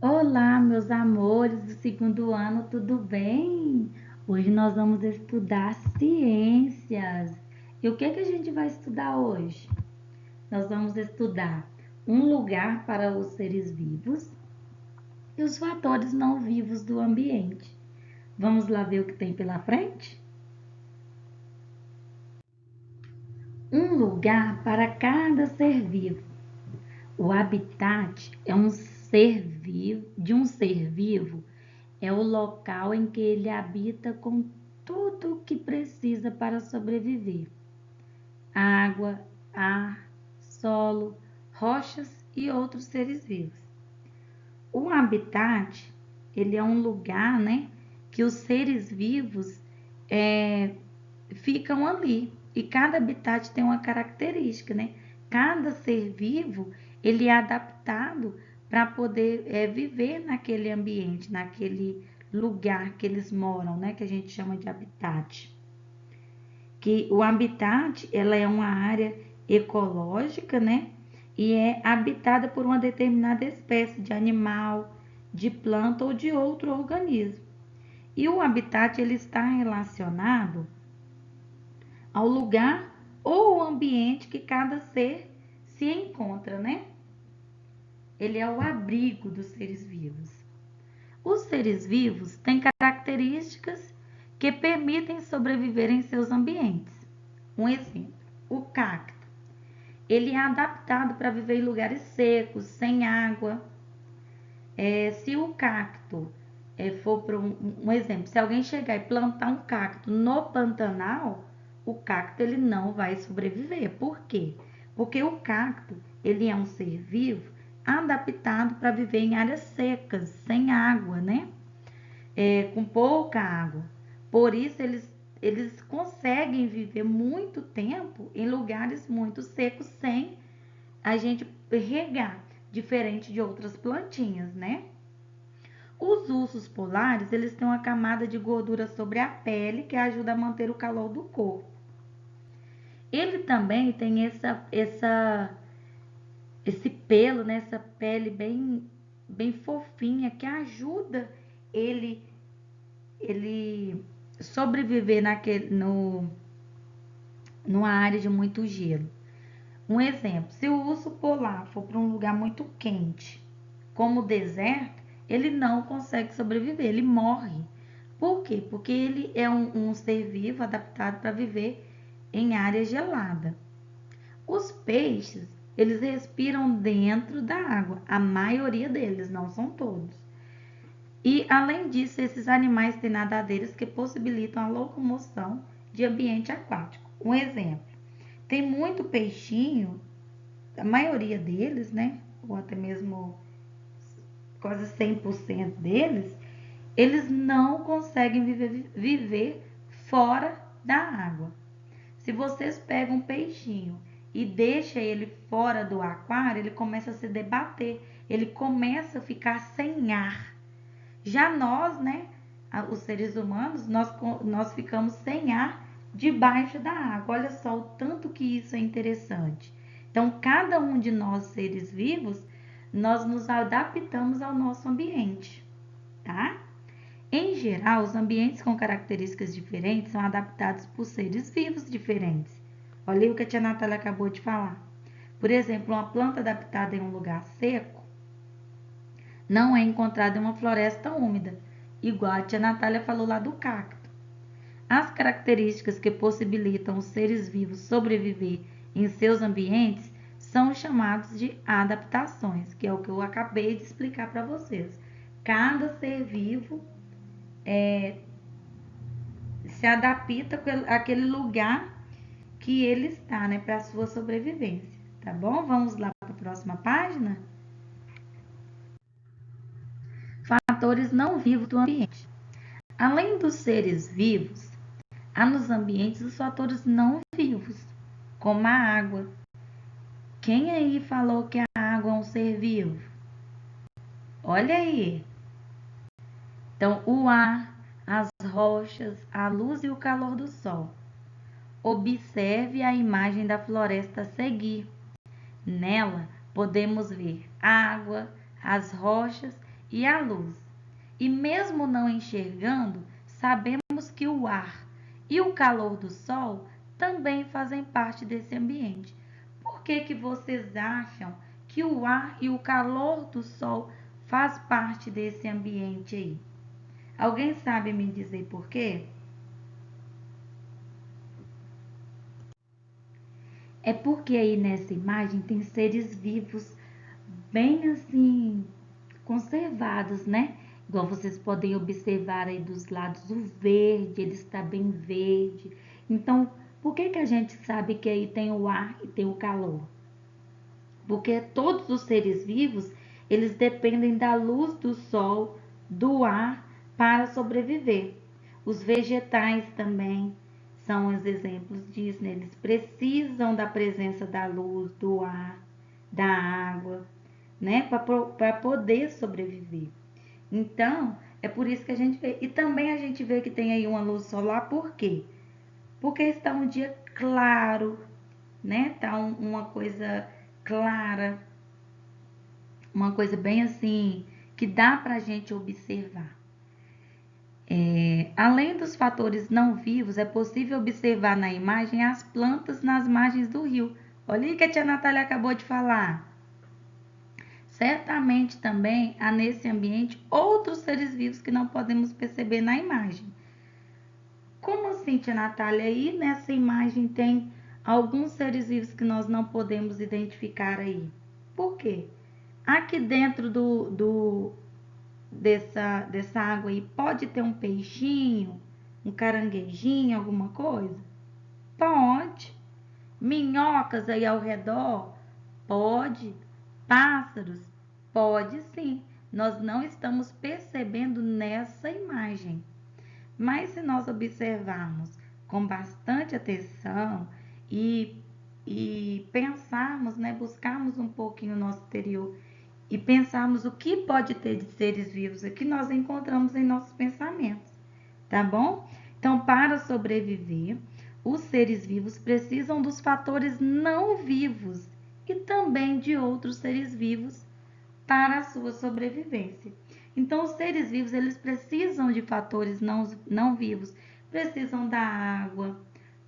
Olá, meus amores do segundo ano, tudo bem? Hoje nós vamos estudar ciências. E o que a gente vai estudar hoje? Nós vamos estudar um lugar para os seres vivos e os fatores não vivos do ambiente. Vamos lá ver o que tem pela frente? Um lugar para cada ser vivo. O habitat é um ser vivo, de um ser vivo é o local em que ele habita com tudo o que precisa para sobreviver: água, ar, solo, rochas e outros seres vivos. O habitat, ele é um lugar, né, que os seres vivos é, ficam ali. E cada habitat tem uma característica, né? Cada ser vivo, ele é adaptado para poder viver naquele ambiente, naquele lugar que eles moram, né? Que a gente chama de habitat. Que o habitat, ela é uma área ecológica, né? E é habitada por uma determinada espécie de animal, de planta ou de outro organismo. E o habitat, ele está relacionado ao lugar ou ao ambiente que cada ser se encontra, né? Ele é o abrigo dos seres vivos. Os seres vivos têm características que permitem sobreviver em seus ambientes. Um exemplo, o cacto. Ele é adaptado para viver em lugares secos, sem água. Se o cacto for para um exemplo, se alguém chegar e plantar um cacto no Pantanal, o cacto ele não vai sobreviver. Por quê? Porque o cacto ele é um ser vivo adaptado para viver em áreas secas, sem água, né? Com pouca água. Por isso eles conseguem viver muito tempo em lugares muito secos sem a gente regar, diferente de outras plantinhas, né? Os ursos polares, eles têm uma camada de gordura sobre a pele que ajuda a manter o calor do corpo. Ele também tem esse pelo, né, essa pele bem fofinha que ajuda ele ele sobreviver numa área de muito gelo. Um exemplo, se o urso polar for para um lugar muito quente, como o deserto, ele não consegue sobreviver, ele morre. Por quê? Porque ele é um ser vivo adaptado para viver em área gelada. Os peixes, eles respiram dentro da água, a maioria deles, não são todos. E, além disso, esses animais têm nadadeiras que possibilitam a locomoção de ambiente aquático. Um exemplo, tem muito peixinho, a maioria deles, né, ou até mesmo quase 100% deles, eles não conseguem viver fora da água. Se vocês pegam um peixinho e deixam ele fora do aquário, ele começa a se debater, ele começa a ficar sem ar. Já nós, né, os seres humanos, nós ficamos sem ar debaixo da água. Olha só o tanto que isso é interessante. Então, cada um de nós, seres vivos, nós nos adaptamos ao nosso ambiente, tá? Em geral, os ambientes com características diferentes são adaptados por seres vivos diferentes. Olha aí o que a tia Natália acabou de falar. Por exemplo, uma planta adaptada em um lugar seco não é encontrada em uma floresta úmida, igual a tia Natália falou lá do cacto. As características que possibilitam os seres vivos sobreviver em seus ambientes são chamados de adaptações, que é o que eu acabei de explicar para vocês. Cada ser vivo se adapta àquele lugar que ele está, né, para a sua sobrevivência, tá bom? Vamos lá para a próxima página? Fatores não vivos do ambiente. Além dos seres vivos, há nos ambientes os fatores não vivos, como a água. Quem aí falou que a água é um ser vivo? Olha aí. Então, o ar, as rochas, a luz e o calor do sol. Observe a imagem da floresta a seguir. Nela podemos ver água, as rochas e a luz. E mesmo não enxergando, sabemos que o ar e o calor do sol também fazem parte desse ambiente. Por que que vocês acham que o ar e o calor do sol faz parte desse ambiente aí? Alguém sabe me dizer por quê? É porque aí nessa imagem tem seres vivos bem assim conservados, né? Igual vocês podem observar aí dos lados o verde, ele está bem verde. Então, por que que a gente sabe que aí tem o ar e tem o calor? Porque todos os seres vivos, eles dependem da luz do sol, do ar para sobreviver. Os vegetais também são os exemplos disso, né? Eles precisam da presença da luz, do ar, da água, né? Para poder sobreviver. Então, é por isso que a gente vê. E também a gente vê que tem aí uma luz solar, por quê? Porque está um dia claro, né? Tá uma coisa clara, uma coisa bem assim, que dá para a gente observar. Além dos fatores não vivos, é possível observar na imagem as plantas nas margens do rio. Olha aí que a tia Natália acabou de falar. Certamente também há nesse ambiente outros seres vivos que não podemos perceber na imagem. Como assim, tia Natália? Aí nessa imagem tem alguns seres vivos que nós não podemos identificar aí. Por quê? Aqui dentro dessa água aí pode ter um peixinho, um caranguejinho, alguma coisa? Pode. Minhocas aí ao redor? Pode. Pássaros? Pode sim. Nós não estamos percebendo nessa imagem. Mas se nós observarmos com bastante atenção e, e pensarmos, né, buscarmos um pouquinho o nosso interior e pensarmos o que pode ter de seres vivos aqui, nós encontramos em nossos pensamentos, tá bom? Então, para sobreviver, os seres vivos precisam dos fatores não vivos e também de outros seres vivos para a sua sobrevivência. Então, os seres vivos, eles precisam de fatores não vivos, precisam da água,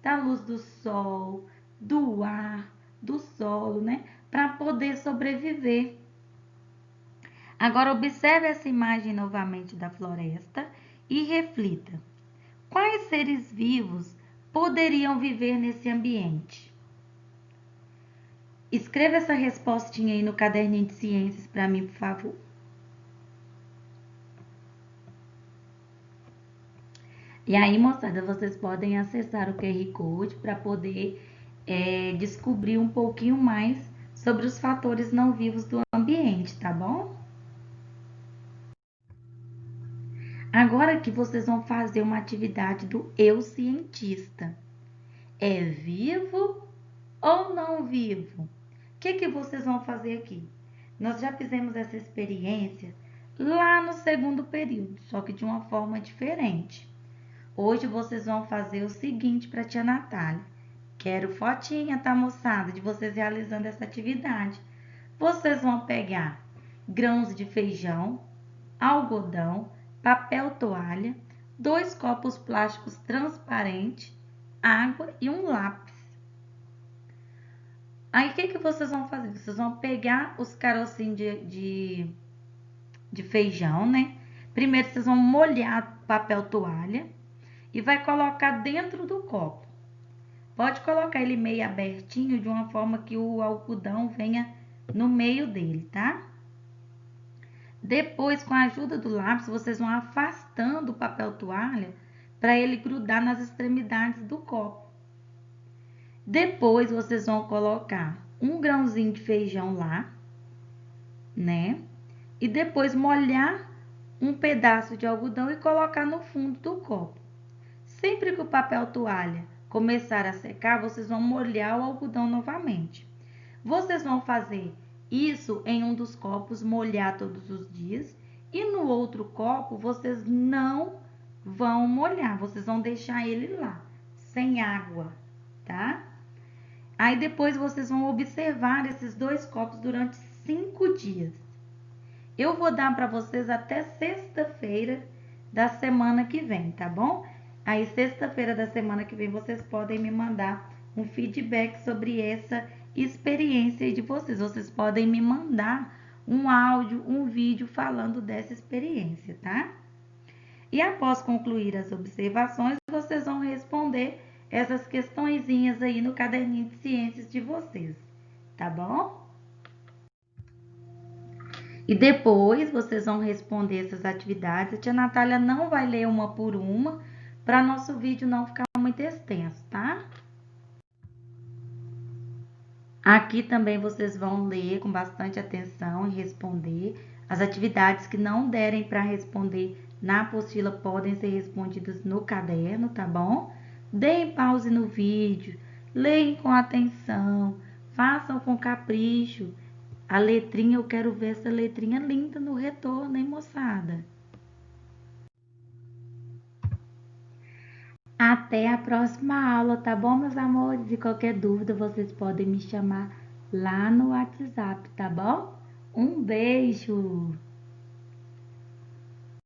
da luz do sol, do ar, do solo, né? Para poder sobreviver. Agora, observe essa imagem novamente da floresta e reflita. Quais seres vivos poderiam viver nesse ambiente? Escreva essa respostinha aí no caderninho de ciências para mim, por favor. E aí, moçada, vocês podem acessar o QR Code para poder descobrir um pouquinho mais sobre os fatores não vivos do ambiente, tá bom? Agora que vocês vão fazer uma atividade do eu cientista. É vivo ou não vivo? O que vocês vão fazer aqui? Nós já fizemos essa experiência lá no segundo período, só que de uma forma diferente. Hoje vocês vão fazer o seguinte para a tia Natália. Quero fotinha, tá, moçada, de vocês realizando essa atividade. Vocês vão pegar grãos de feijão, algodão, papel toalha, 2 copos plásticos transparentes, água e um lápis. Aí, o que vocês vão fazer? Vocês vão pegar os carocinhos de feijão, né? Primeiro, vocês vão molhar papel toalha e vai colocar dentro do copo. Pode colocar ele meio abertinho, de uma forma que o algodão venha no meio dele, tá? Depois, com a ajuda do lápis, vocês vão afastando o papel toalha para ele grudar nas extremidades do copo. Depois, vocês vão colocar um grãozinho de feijão lá, né? E depois molhar um pedaço de algodão e colocar no fundo do copo. Sempre que o papel toalha começar a secar, vocês vão molhar o algodão novamente. Vocês vão fazer isso em um dos copos, molhar todos os dias, e no outro copo vocês não vão molhar, vocês vão deixar ele lá, sem água, tá? Aí depois vocês vão observar esses 2 copos durante 5 dias. Eu vou dar para vocês até sexta-feira da semana que vem, tá bom? Aí, sexta-feira da semana que vem, vocês podem me mandar um feedback sobre essa experiência de vocês. Vocês podem me mandar um áudio, um vídeo falando dessa experiência, tá? E após concluir as observações, vocês vão responder essas questõezinhas aí no caderninho de ciências de vocês, tá bom? E depois vocês vão responder essas atividades. A tia Natália não vai ler uma por uma, para nosso vídeo não ficar muito extenso, tá? Aqui também vocês vão ler com bastante atenção e responder. As atividades que não derem para responder na apostila podem ser respondidas no caderno, tá bom? Deem pause no vídeo, leem com atenção, façam com capricho. A letrinha, eu quero ver essa letrinha linda no retorno, hein, moçada? Até a próxima aula, tá bom, meus amores? E qualquer dúvida, vocês podem me chamar lá no WhatsApp, tá bom? Um beijo!